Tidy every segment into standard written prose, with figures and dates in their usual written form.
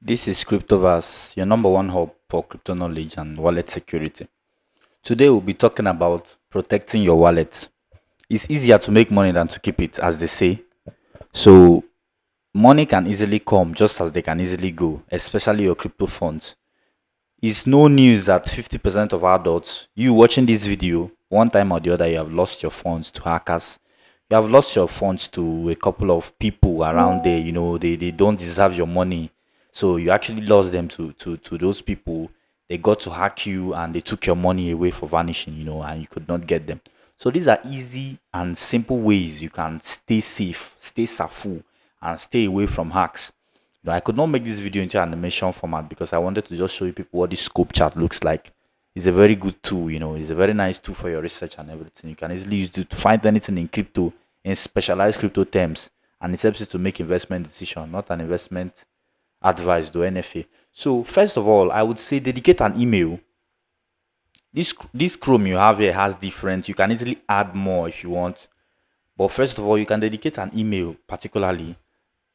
This is Cryptoverse, your number one hub for crypto knowledge and wallet security. Today we'll be talking about protecting your wallet. It's easier to make money than to keep it, as they say. So, money can easily come just as they can easily go, especially your crypto funds. It's no news that 50% of adults, you watching this video, one time or the other, you have lost your funds to hackers. You have lost your funds to a couple of people around there, they don't deserve your money. So you actually lost them to those people. They got to hack you and they took your money away for vanishing, and you could not get them. So these are easy and simple ways you can stay safe, stay safe, and stay away from hacks. I could not make this video into animation format because I wanted to just show you people what this scope chart looks like. It's a very good tool, it's a very nice tool for your research and everything. You can easily use it to find anything in crypto, in specialized crypto terms, and it helps you to make investment decision, not an investment advice to NFA. So first of all, I would say dedicate an email. This Chrome you have here has different. You can easily add more if you want. But first of all, you can dedicate an email, particularly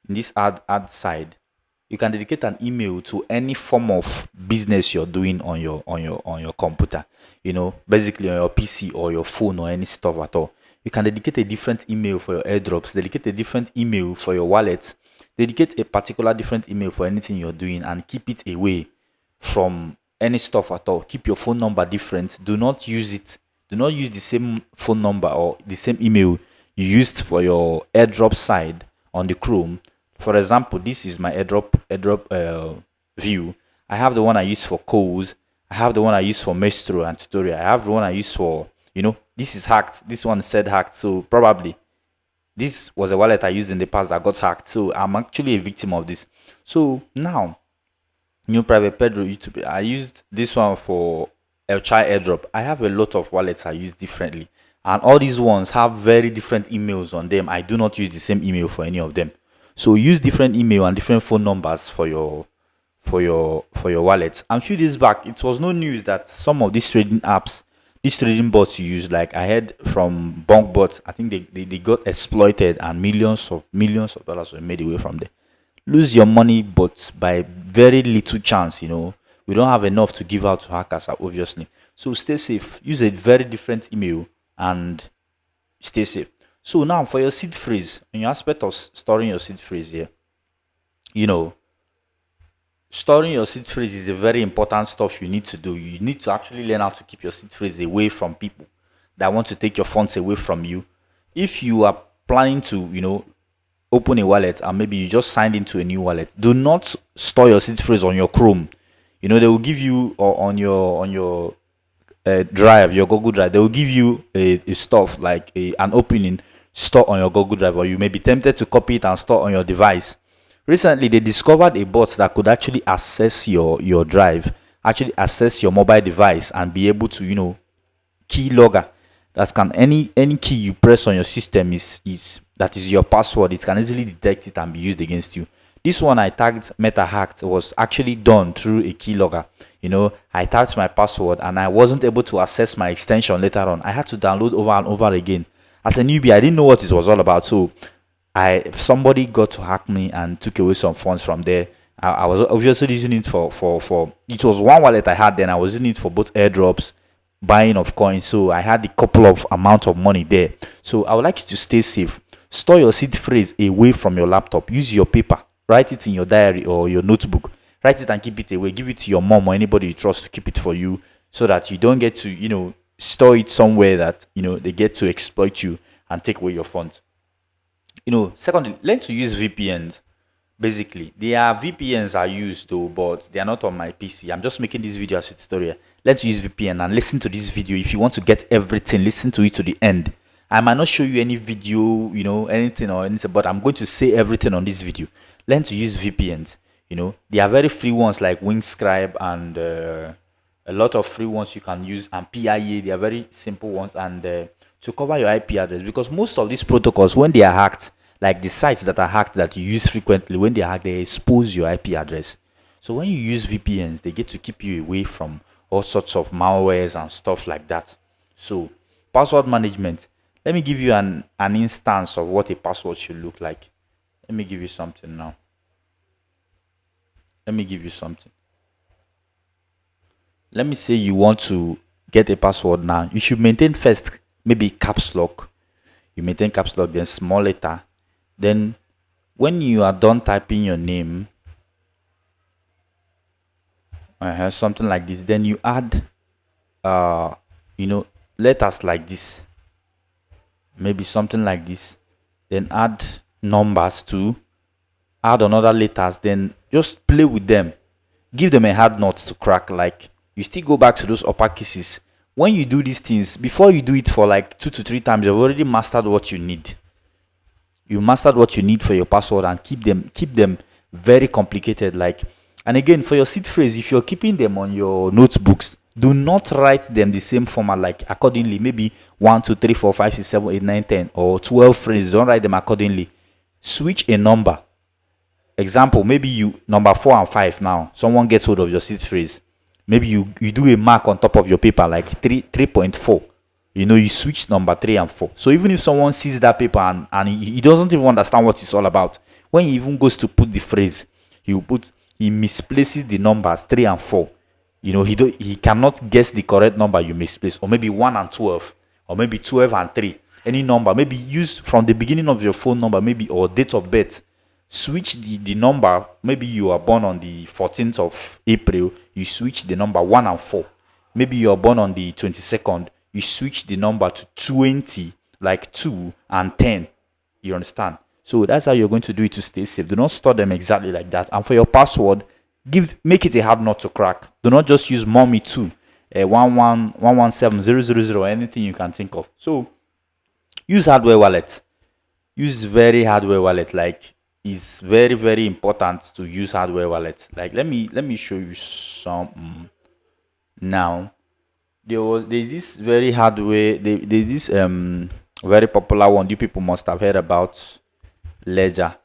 in this ad side. You can dedicate an email to any form of business you're doing on your computer, basically on your PC or your phone or any stuff at all. You can dedicate a different email for your airdrops, dedicate a different email for your wallet, dedicate a particular different email for anything you're doing, and keep it away from any stuff at all. Keep your phone number different. Do not use it. Do not use the same phone number or the same email you used for your airdrop side on the Chrome. For example, this is my airdrop view. I have the one I use for calls. I have the one I use for Maestro and tutorial. I have the one I use for, this is hacked. This one said hacked. So probably this was a wallet I used in the past that got hacked. So I'm actually a victim of this. So now, new private Pedro YouTube. I used this one for El Chai airdrop. I have a lot of wallets I use differently. And all these ones have very different emails on them. I do not use the same email for any of them. So use different email and different phone numbers for your wallets. And few days back, it was no news that some of these trading apps, these trading bots you use, like I heard from Bonkbot, I think they got exploited and millions of dollars were made away from there. Lose your money, but by very little chance. We don't have enough to give out to hackers, obviously. So stay safe. Use a very different email and stay safe. So now for your seed phrase, in your aspect of storing your seed phrase here, you know, storing your seed phrase is a very important stuff you need to do. You need to actually learn how to keep your seed phrase away from people that want to take your funds away from you. If you are planning to, open a wallet and maybe you just signed into a new wallet, do not store your seed phrase on your Chrome. They will give you or on your drive, your Google Drive, they will give you a stuff like an opening store on your Google Drive, or you may be tempted to copy it and store on your device. Recently, they discovered a bot that could actually access your drive, actually access your mobile device, and be able to key logger. That can any key you press on your system is that is your password. It can easily detect it and be used against you. This one I tagged meta hacked was actually done through a keylogger. I tagged my password and I wasn't able to access my extension later on. I had to download over and over again. As a newbie, I didn't know what it was all about. So somebody got to hack me and took away some funds from there. I was obviously using it for it was one wallet I had then. I was using it for both airdrops, buying of coins. So I had a couple of amount of money there. So I would like you to stay safe. Store your seed phrase away from your laptop. Use your paper. Write it in your diary or your notebook. Write it and keep it away. Give it to your mom or anybody you trust to keep it for you, so that you don't get to store it somewhere that they get to exploit you and take away your funds. Secondly, learn to use VPNs. Basically, there are VPNs I use though, but they are not on my PC. I'm just making this video as a tutorial. Learn to use VPN and listen to this video. If you want to get everything, listen to it to the end. I might not show you any video, anything or anything, but I'm going to say everything on this video. Learn to use VPNs. There are very free ones like Wingscribe and a lot of free ones you can use, and PIA. They are very simple ones, and to cover your IP address, because most of these protocols, when they are hacked, like the sites that are hacked that you use frequently, when they are hacked, they expose your IP address. So when you use VPNs, they get to keep you away from all sorts of malwares and stuff like that. So password management. Let me give you an instance of what a password should look like. Let me give you something now. Let me give you something. Let me say you want to get a password now. You should maintain first maybe caps lock. You maintain caps lock, then small letter. Then when you are done typing your name, something like this, then you add uh you know letters like this, maybe something like this, then add numbers too, add another letters, then just play with them, give them a hard nut to crack. Like, you still go back to those upper cases. When you do these things, before you do it for like 2 to 3 times, you've already mastered what you need. You mastered what you need for your password, and keep them very complicated. Like, and again, for your seed phrase, if you're keeping them on your notebooks, do not write them the same format, like accordingly, maybe 1 2 3 4 5 6 7 8 9 10 or 12 phrases. Don't write them accordingly. Switch a number. Example, maybe you number 4 and 5. Now someone gets hold of your seed phrase, maybe you do a mark on top of your paper like 3.4. You switch number 3 and 4. So even if someone sees that paper and he doesn't even understand what it's all about, when he even goes to put the phrase, he misplaces the numbers 3 and 4. He cannot guess the correct number you misplaced, or maybe 1 and 12, or maybe 12 and 3. Any number, maybe use from the beginning of your phone number, maybe, or date of birth. Switch the number. Maybe you are born on the 14th of April, you switch the number 1 and 4. Maybe you are born on the 22nd, you switch the number to 20, like 2 and 10. You understand? So that's how you're going to do it to stay safe. Do not store them exactly like that. And for your password, make it a hard nut to crack. Do not just use mommy 2, 117 anything you can think of. So use hardware wallet. Use very hardware wallet. Like, it's very, very important to use hardware wallet. Like, let me show you some now. There's this very hardware. There's this very popular one you people must have heard about, Ledger.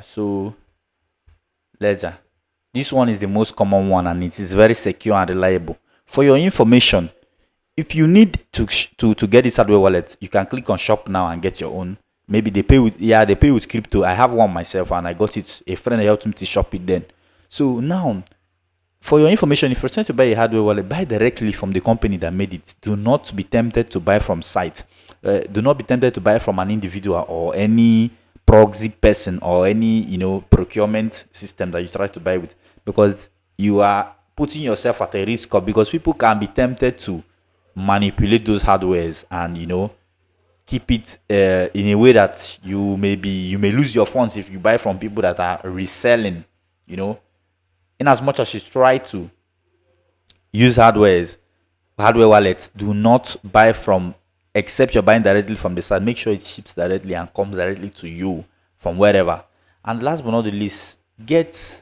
So Ledger, this one is the most common one, and it is very secure and reliable. For your information, if you need to get this hardware wallet, you can click on shop now and get your own. Maybe they pay with crypto. I have one myself and I got it. A friend helped me to shop it then. So now, for your information, if you're trying to buy a hardware wallet, buy directly from the company that made it. Do not be tempted to buy from site. Do not be tempted to buy from an individual or any proxy person or any procurement system that you try to buy with, because you are putting yourself at a risk of, because people can be tempted to manipulate those hardwares and keep it in a way that you may lose your funds if you buy from people that are reselling. In as much as you try to use hardware wallets, do not buy from, except you're buying directly from the site. Make sure it ships directly and comes directly to you from wherever. And last but not the least, get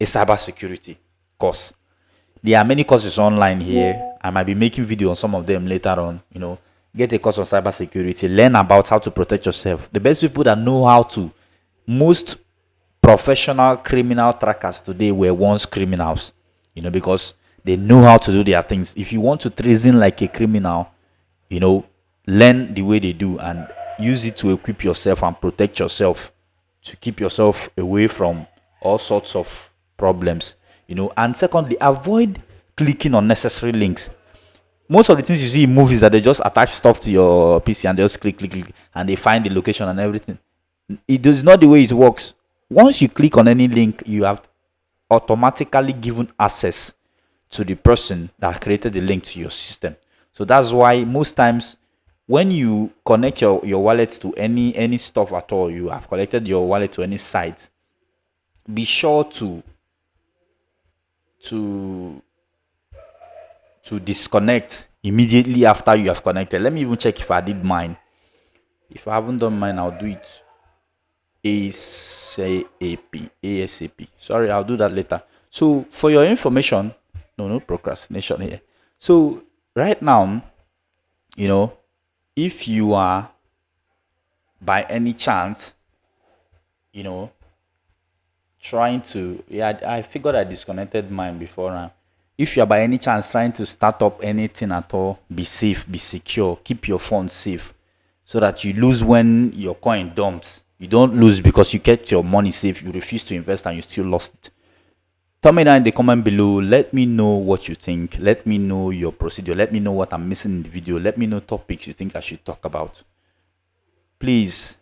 a cybersecurity course. There are many courses online here. I might be making video on some of them later on. Get a course on cybersecurity. Learn about how to protect yourself. The best people that know how to, most professional criminal trackers today were once criminals, because they know how to do their things. If you want to treason like a criminal, learn the way they do and use it to equip yourself and protect yourself, to keep yourself away from all sorts of problems. And secondly, avoid clicking on unnecessary links. Most of the things you see in movies, that they just attach stuff to your PC and they just click, and they find the location and everything. It is not the way it works. Once you click on any link, you have automatically given access to the person that created the link to your system. So that's why most times when you connect your wallet to any stuff at all, you have connected your wallet to any site, be sure to disconnect immediately after you have connected. Let me even check if I did mine. If I haven't done mine, I'll do it ASAP. Sorry, I'll do that later. So for your information, no procrastination here. So right now, if you are by any chance, trying to, I figured I disconnected mine before now. If you are by any chance trying to start up anything at all, be safe, be secure, keep your phone safe, so that you lose when your coin dumps. You don't lose because you kept your money safe. You refuse to invest and you still lost it. Tell me down in the comment below. Let me know what you think. Let me know your procedure. Let me know what I'm missing in the video. Let me know topics you think I should talk about. Please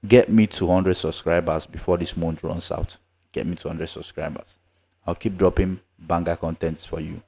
get me to 100 subscribers before this month runs out. Get me to 100 subscribers. I'll keep dropping banger contents for you.